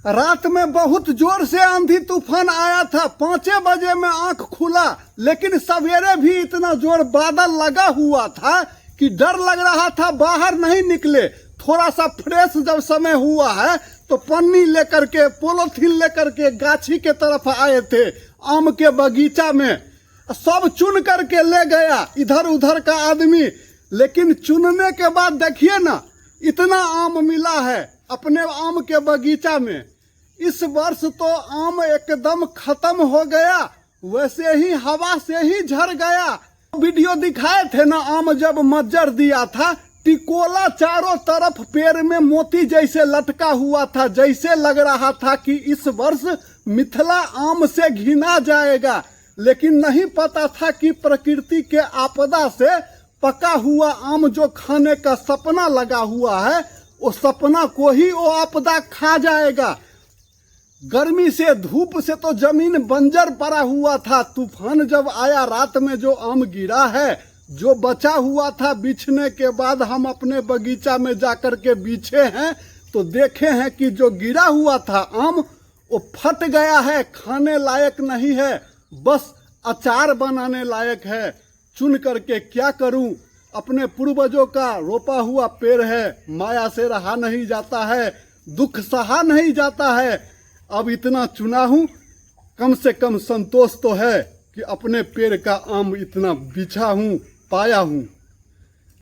रात में बहुत जोर से आंधी तूफान आया था। 5 बजे में आंख खुला, लेकिन सवेरे भी इतना जोर बादल लगा हुआ था कि डर लग रहा था, बाहर नहीं निकले। थोड़ा सा फ्रेश जब समय हुआ है तो पन्नी लेकर के, पोलोथीन लेकर के गाछी के तरफ आए थे। आम के बगीचा में सब चुन करके ले गया, इधर उधर का आदमी। लेकिन चुनने के बाद देखिए ना, इतना आम मिला है अपने आम के बगीचा में। इस वर्ष तो आम एकदम खत्म हो गया, वैसे ही हवा से ही झड़ गया। वीडियो दिखाए थे ना, आम जब मज्जर दिया था, टिकोला चारों तरफ पेड़ में मोती जैसे लटका हुआ था। जैसे लग रहा था कि इस वर्ष मिथिला आम से घिना जाएगा। लेकिन नहीं पता था कि प्रकृति के आपदा से पका हुआ आम जो खाने का सपना लगा हुआ है, वो सपना को ही वो आपदा खा जाएगा। गर्मी से, धूप से तो जमीन बंजर पड़ा हुआ था। तूफान जब आया, रात में जो आम गिरा है, जो बचा हुआ था बिछने के बाद, हम अपने बगीचा में जाकर के बिछे हैं तो देखे हैं कि जो गिरा हुआ था आम, वो फट गया है, खाने लायक नहीं है, बस अचार बनाने लायक है। चुन करके क्या करूं, अपने पूर्वजों का रोपा हुआ पेड़ है, माया से रहा नहीं जाता है, दुख सहा नहीं जाता है। अब इतना चुना हूं, कम से कम संतोष तो है कि अपने पेड़ का आम इतना बिछा हूं, पाया हूं।